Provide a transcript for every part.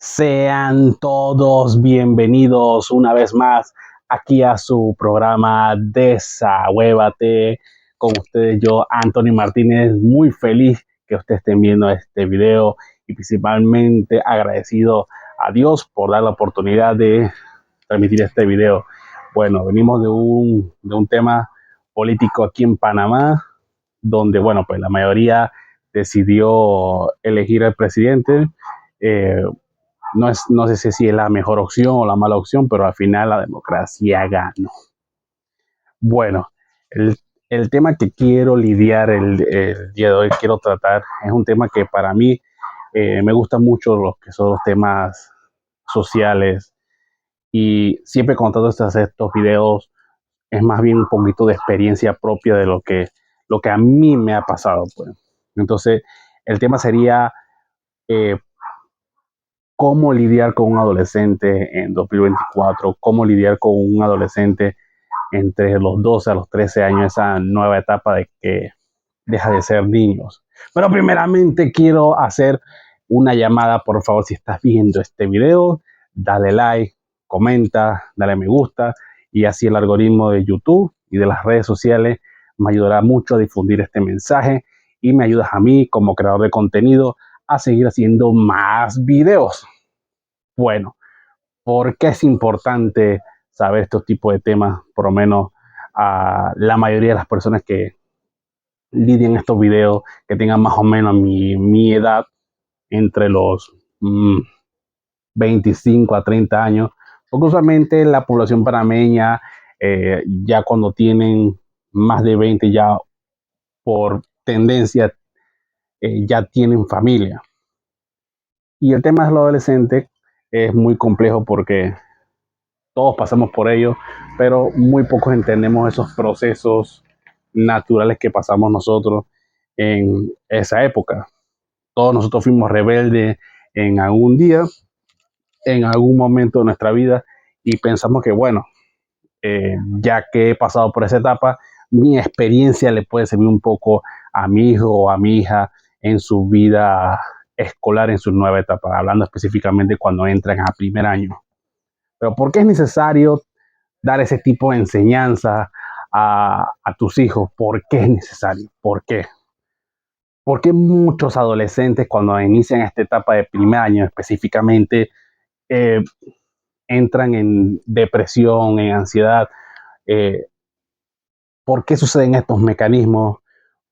Sean todos bienvenidos una vez más aquí a su programa Desahuévate. Con ustedes yo, Anthony Martínez, muy feliz que ustedes estén viendo este video y principalmente agradecido a Dios por dar la oportunidad de transmitir este video. Bueno, venimos de un tema político aquí en Panamá, donde, bueno, pues la mayoría decidió elegir al presidente. Eh, no sé si es la mejor opción o la mala opción, pero al final la democracia ganó. Bueno, el, el tema que quiero lidiar el día de hoy, quiero tratar, es un tema que para mí me gusta mucho, los que son los temas sociales, y siempre cuando trato de hacer estos videos es más bien un poquito de experiencia propia de lo que a mí me ha pasado, pues. Entonces, el tema sería eh, cómo lidiar con un adolescente en 2024, cómo lidiar con un adolescente entre los 12 a los 13 años, esa nueva etapa de que deja de ser niños. Pero primeramente quiero hacer una llamada, por favor, si estás viendo este video, dale like, comenta, dale me gusta, y así el algoritmo de YouTube y de las redes sociales me ayudará mucho a difundir este mensaje y me ayudas a mí como creador de contenido a seguir haciendo más videos. Bueno, ¿por qué es importante saber estos tipos de temas? Por lo menos a la mayoría de las personas que lidien estos videos, que tengan más o menos mi edad, entre los 25 a 30 años, porque usualmente la población panameña, ya cuando tienen más de 20, ya por tendencia, ya tienen familia. Y el tema de los adolescentes es muy complejo porque todos pasamos por ello, pero muy pocos entendemos esos procesos naturales que pasamos nosotros en esa época. Todos nosotros fuimos rebeldes en algún día, en algún momento de nuestra vida, y pensamos que, bueno, ya que he pasado por esa etapa, mi experiencia le puede servir un poco a mi hijo o a mi hija en su vida escolar, en su nueva etapa, hablando específicamente cuando entran a primer año. Pero ¿por qué es necesario dar ese tipo de enseñanza a tus hijos? ¿Por qué es necesario? ¿Por qué? Porque muchos adolescentes cuando inician esta etapa de primer año específicamente eh, entran en depresión, en ansiedad? Eh, ¿Por qué suceden estos mecanismos?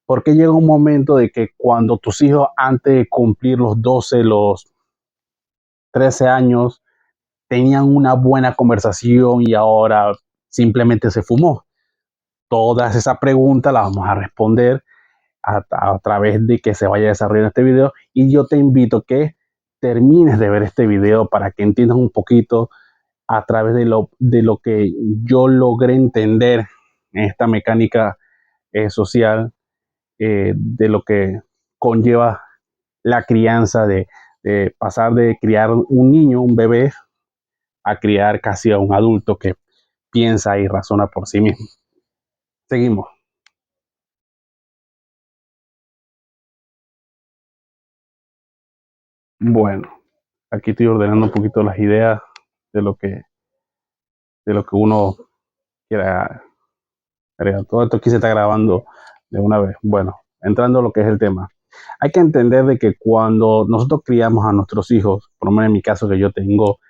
¿Por qué llega un momento de que cuando tus hijos antes de cumplir los 12, los 13 años, tenían una buena conversación y ahora simplemente se fumó? Todas esas preguntas las vamos a responder a través de que se vaya desarrollando este video, y yo te invito a que termines de ver este video para que entiendas un poquito a través de lo que yo logré entender en esta mecánica social, de lo que conlleva la crianza, de pasar de criar un niño, un bebé, a criar casi a un adulto que piensa y razona por sí mismo. Seguimos. Bueno, aquí estoy ordenando un poquito las ideas de lo que, de lo que uno quiera agregar. Todo esto aquí se está grabando de una vez. Bueno, entrando a lo que es el tema. Hay que entender de que cuando nosotros criamos a nuestros hijos, por lo menos en mi caso que yo tengo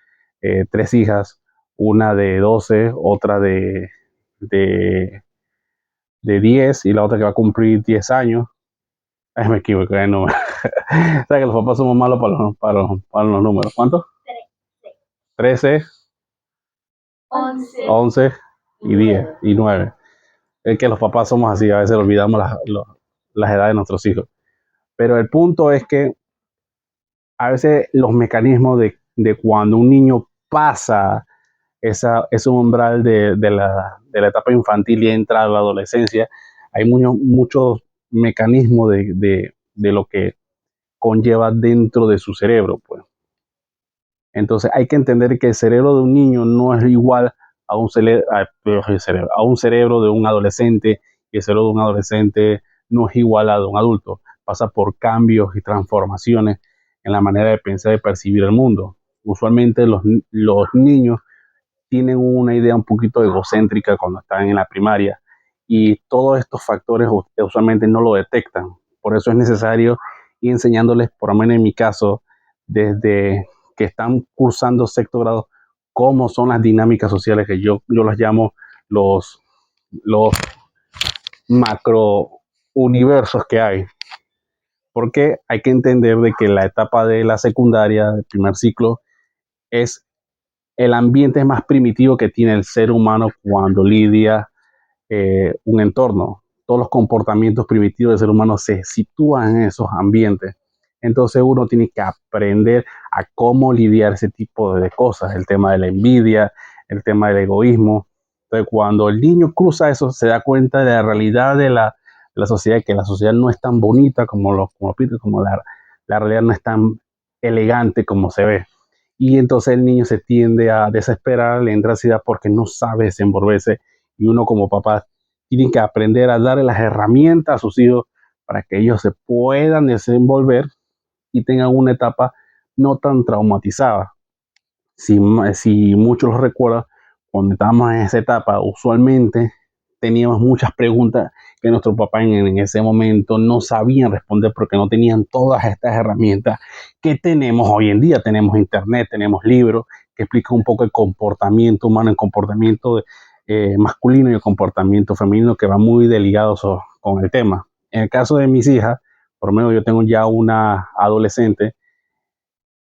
tres hijas, una de 12, otra de, de 10 y la otra que va a cumplir 10 años. Ay, me equivoqué, no. O sea que los papás somos malos para los números. ¿Cuántos? 13, 11 y 10 y 9. Es que los papás somos así, a veces olvidamos las edades de nuestros hijos. Pero el punto es que a veces los mecanismos de cuando un niño pasa ese umbral de la etapa infantil y entra a la adolescencia, hay muchos mecanismos de lo que conlleva dentro de su cerebro, pues. Entonces hay que entender que el cerebro de un niño no es igual a un cerebro de un adolescente, y el cerebro de un adolescente no es igual a de un adulto. Pasa por cambios y transformaciones en la manera de pensar y percibir el mundo. Usualmente los niños tienen una idea un poquito egocéntrica cuando están en la primaria y todos estos factores usualmente no lo detectan. Por eso es necesario ir enseñándoles, por lo menos en mi caso, desde que están cursando sexto grado, cómo son las dinámicas sociales que yo las llamo los macro universos que hay. Porque hay que entender de que la etapa de la secundaria, del primer ciclo, es el ambiente más primitivo que tiene el ser humano cuando lidia un entorno. Todos los comportamientos primitivos del ser humano se sitúan en esos ambientes. Entonces uno tiene que aprender a cómo lidiar ese tipo de cosas, el tema de la envidia, el tema del egoísmo. Entonces cuando el niño cruza eso, se da cuenta de la realidad de la sociedad, que la sociedad no es tan bonita como la realidad no es tan elegante como se ve. Y entonces el niño se tiende a desesperar, le entra ansiedad porque no sabe desenvolverse y uno como papá tiene que aprender a darle las herramientas a sus hijos para que ellos se puedan desenvolver y tengan una etapa no tan traumatizada. Si muchos lo recuerdan, cuando estábamos en esa etapa, usualmente teníamos muchas preguntas que nuestros papás en ese momento no sabían responder porque no tenían todas estas herramientas que tenemos hoy en día. Tenemos internet, tenemos libros que explican un poco el comportamiento humano, el comportamiento masculino y el comportamiento femenino, que va muy ligados con el tema. En el caso de mis hijas, por lo menos yo tengo ya una adolescente,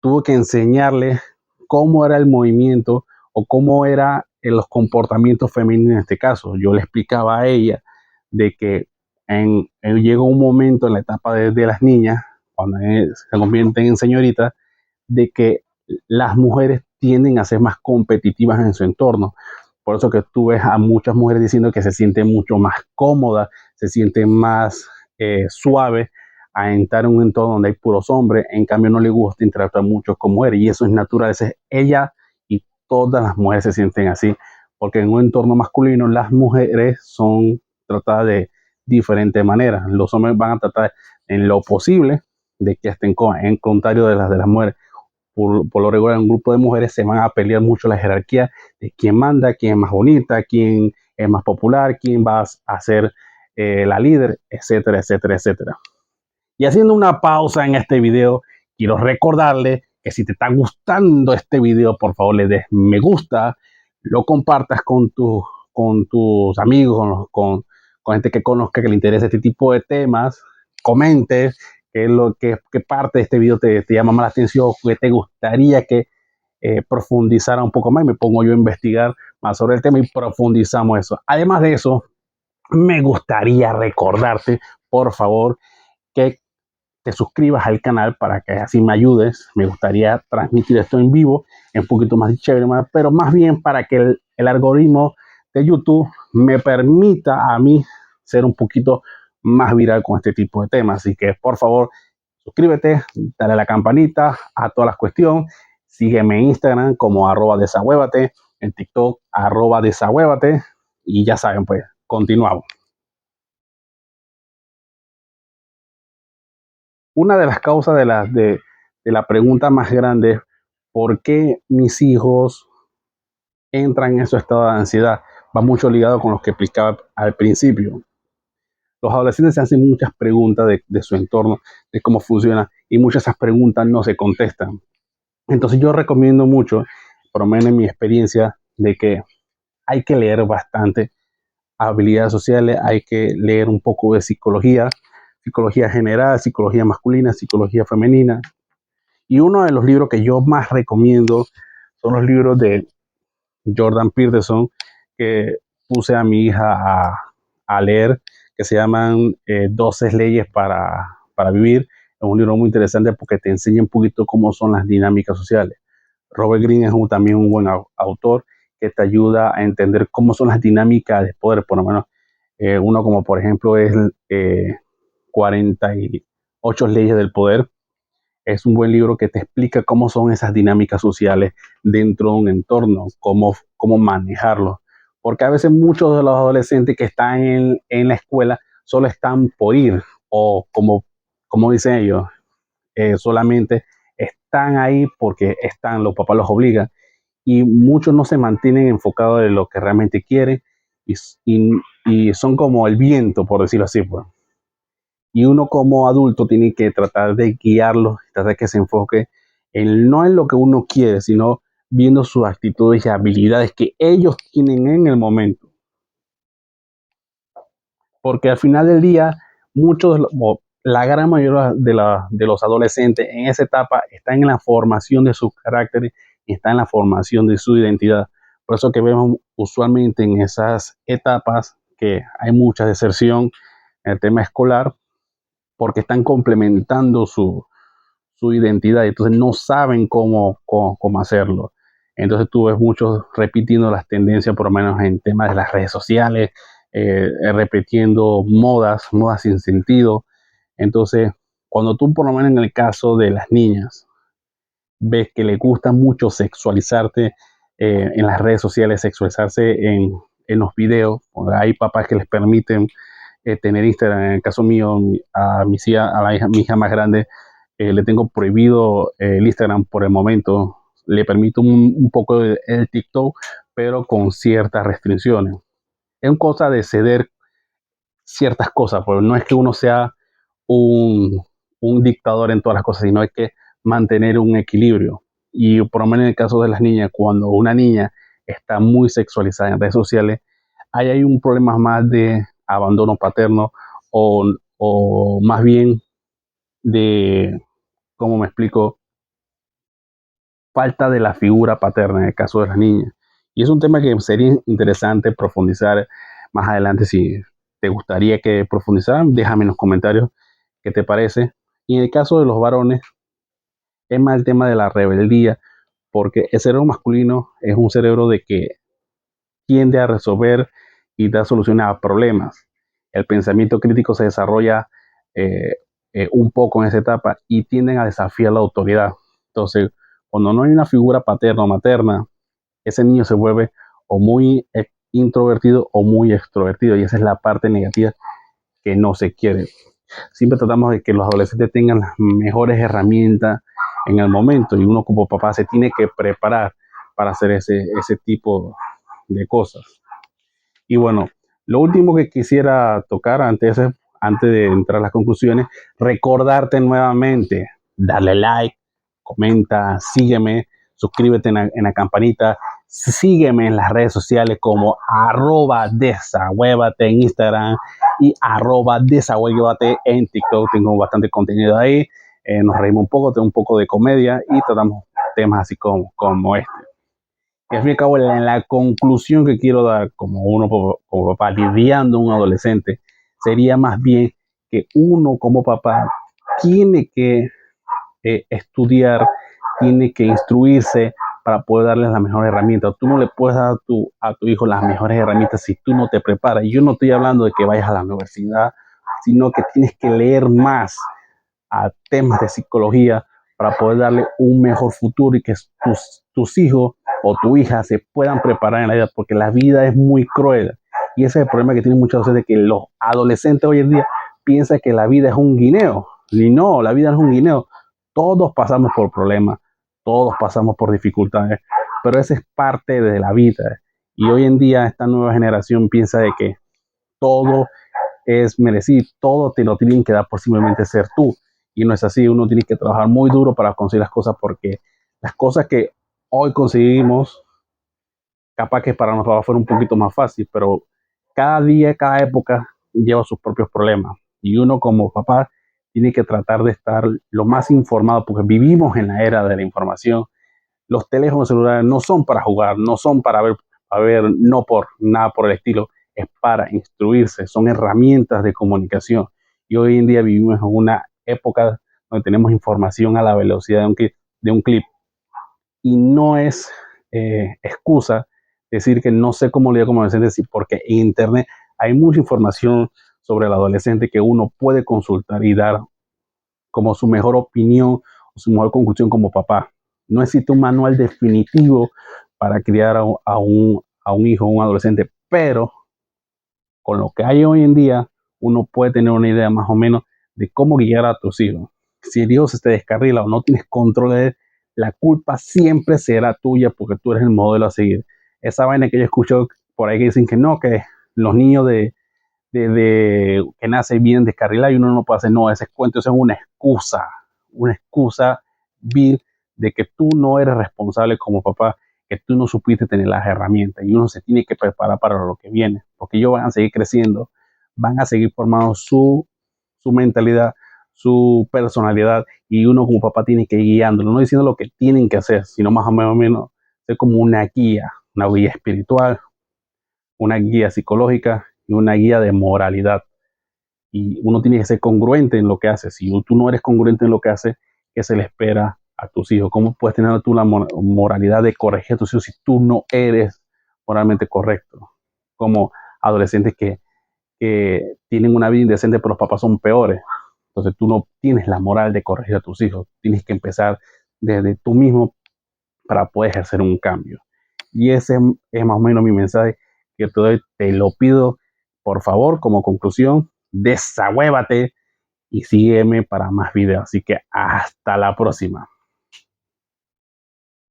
tuve que enseñarle cómo era el movimiento o cómo eran los comportamientos femeninos en este caso. Yo le explicaba a ella de que llega un momento en la etapa de las niñas, cuando se convierten en señoritas, de que las mujeres tienden a ser más competitivas en su entorno. Por eso que tú ves a muchas mujeres diciendo que se sienten mucho más cómodas, se sienten más suaves a entrar en un entorno donde hay puros hombres. En cambio no le gusta interactuar mucho con mujeres y eso es natural. Ella y todas las mujeres se sienten así, porque en un entorno masculino las mujeres son tratadas de diferente manera. Los hombres van a tratar en lo posible de que estén en contrario de las mujeres. Por lo regular, un grupo de mujeres se van a pelear mucho la jerarquía de quién manda, quién es más bonita, quién es más popular, quién va a ser la líder, etcétera, etcétera, etcétera. Y haciendo una pausa en este video, quiero recordarle que si te está gustando este video, por favor le des me gusta, lo compartas con tus amigos, con gente que conozca, que le interese este tipo de temas, comente qué es lo que parte de este video te llama más la atención, que te gustaría que profundizara un poco más y me pongo yo a investigar más sobre el tema y profundizamos eso. Además de eso, me gustaría recordarte, por favor, que te suscribas al canal para que así me ayudes. Me gustaría transmitir esto en vivo, un poquito más chévere, pero más bien para que el algoritmo de YouTube me permita a mí ser un poquito más viral con este tipo de temas. Así que por favor, suscríbete, dale a la campanita, a todas las cuestiones. Sígueme en Instagram como @desahuévate, en TikTok @desahuévate y ya saben, pues continuamos. Una de las causas de la pregunta más grande es por qué mis hijos entran en ese estado de ansiedad. Va mucho ligado con lo que explicaba al principio. Los adolescentes se hacen muchas preguntas de su entorno, de cómo funciona, y muchas de esas preguntas no se contestan. Entonces yo recomiendo mucho, por lo menos en mi experiencia, de que hay que leer bastante habilidades sociales, hay que leer un poco de psicología, psicología general, psicología masculina, psicología femenina. Y uno de los libros que yo más recomiendo son los libros de Jordan Peterson, que puse a mi hija a leer, que se llaman 12 leyes para vivir. Es un libro muy interesante porque te enseña un poquito cómo son las dinámicas sociales. Robert Greene es también un buen autor que te ayuda a entender cómo son las dinámicas de poder. Por lo menos uno como por ejemplo es 48 leyes del poder. Es un buen libro que te explica cómo son esas dinámicas sociales dentro de un entorno, cómo manejarlo. Porque a veces muchos de los adolescentes que están en la escuela solo están por ir o como dicen ellos, solamente están ahí porque están, los papás los obligan y muchos no se mantienen enfocados en lo que realmente quieren y, y, y son como el viento, por decirlo así, pues. Y uno como adulto tiene que tratar de guiarlos, tratar de que se enfoque no en lo que uno quiere, sino viendo sus actitudes y habilidades que ellos tienen en el momento. Porque al final del día, muchos, la gran mayoría de los adolescentes en esa etapa están en la formación de sus caracteres y están en la formación de su identidad. Por eso que vemos usualmente en esas etapas que hay mucha deserción en el tema escolar, porque están complementando su identidad, entonces no saben cómo hacerlo. Entonces tú ves muchos repitiendo las tendencias, por lo menos en temas de las redes sociales, repitiendo modas sin sentido. Entonces, cuando tú, por lo menos en el caso de las niñas, ves que les gusta mucho sexualizarte en las redes sociales, sexualizarse en los videos, hay papás que les permiten tener Instagram. En el caso mío, mi hija más grande, le tengo prohibido el Instagram por el momento. Le permito un poco el TikTok, pero con ciertas restricciones. Es una cosa de ceder ciertas cosas, porque no es que uno sea un, un dictador en todas las cosas, sino hay que mantener un equilibrio. Y por lo menos en el caso de las niñas, cuando una niña está muy sexualizada en redes sociales, ahí hay un problema más de abandono paterno o más bien de, ¿cómo me explico? Falta de la figura paterna en el caso de las niñas. Y es un tema que sería interesante profundizar más adelante. Si te gustaría que profundizaran, déjame en los comentarios qué te parece. Y en el caso de los varones, es más el tema de la rebeldía, porque el cerebro masculino es un cerebro de que tiende a resolver y dar soluciones a problemas. El pensamiento crítico se desarrolla eh, un poco en esa etapa y tienden a desafiar la autoridad. Entonces, cuando no hay una figura paterna o materna, ese niño se vuelve o muy introvertido o muy extrovertido, y esa es la parte negativa que no se quiere. Siempre tratamos de que los adolescentes tengan las mejores herramientas en el momento, y uno como papá se tiene que preparar para hacer ese tipo de cosas. Y bueno, lo último que quisiera tocar antes de entrar a las conclusiones, recordarte nuevamente, darle like, comenta, sígueme, suscríbete en la campanita, sígueme en las redes sociales como @desahuévate en Instagram y @desahuévate en TikTok. Tengo bastante contenido ahí, nos reímos un poco, tengo un poco de comedia y tratamos temas así como este. Y al fin y al cabo, la conclusión que quiero dar como uno como papá lidiando un adolescente sería más bien que uno como papá tiene que estudiar, tiene que instruirse para poder darles las mejores herramientas. Tú no le puedes dar a tu hijo las mejores herramientas si tú no te preparas. Y yo no estoy hablando de que vayas a la universidad, sino que tienes que leer más a temas de psicología para poder darle un mejor futuro y que tus hijos o tu hija se puedan preparar en la vida, porque la vida es muy cruel. Y ese es el problema que tienen muchas veces, de que los adolescentes hoy en día piensan que la vida es un guineo. Y no, la vida no es un guineo. Todos pasamos por problemas, todos pasamos por dificultades, pero esa es parte de la vida. Y hoy en día esta nueva generación piensa de que todo es merecido, todo te lo tienen que dar por simplemente ser tú. Y no es así, uno tiene que trabajar muy duro para conseguir las cosas, porque las cosas que hoy conseguimos, capaz que para nosotros fuera un poquito más fácil, pero cada día, cada época lleva sus propios problemas. Y uno como papá tiene que tratar de estar lo más informado, porque vivimos en la era de la información. Los teléfonos celulares no son para jugar, no son para ver, no por nada por el estilo, es para instruirse, son herramientas de comunicación. Y hoy en día vivimos en una época donde tenemos información a la velocidad de un clip. Y no es excusa decir que no sé cómo lidiar como adolescente, porque en Internet hay mucha información sobre el adolescente que uno puede consultar y dar como su mejor opinión o su mejor conclusión como papá. No existe un manual definitivo para criar a un hijo o un adolescente, pero con lo que hay hoy en día, uno puede tener una idea más o menos de cómo guiar a tus hijos. si el hijo se te descarrila o no tienes control de él, la culpa siempre será tuya porque tú eres el modelo a seguir. Esa vaina que yo escucho por ahí que dicen que no, que los niños que nacen bien descarrilados y uno no puede hacer, no, ese cuento, eso es una excusa vil de que tú no eres responsable como papá, que tú no supiste tener las herramientas y uno se tiene que preparar para lo que viene, porque ellos van a seguir creciendo, van a seguir formando su mentalidad, su personalidad y uno como papá tiene que ir guiándolo, no diciendo lo que tienen que hacer, sino más o menos ser como una guía espiritual, una guía psicológica y una guía de moralidad. Y uno tiene que ser congruente en lo que hace. Si tú no eres congruente en lo que hace, ¿qué se le espera a tus hijos? ¿Cómo puedes tener tú la moralidad de corregir a tus hijos si tú no eres moralmente correcto? Como adolescentes que tienen una vida indecente, pero los papás son peores. Entonces tú no tienes la moral de corregir a tus hijos. Tienes que empezar desde tú mismo para poder ejercer un cambio. Y ese es más o menos mi mensaje que te lo pido, por favor, como conclusión, desahuévate y sígueme para más videos. Así que hasta la próxima.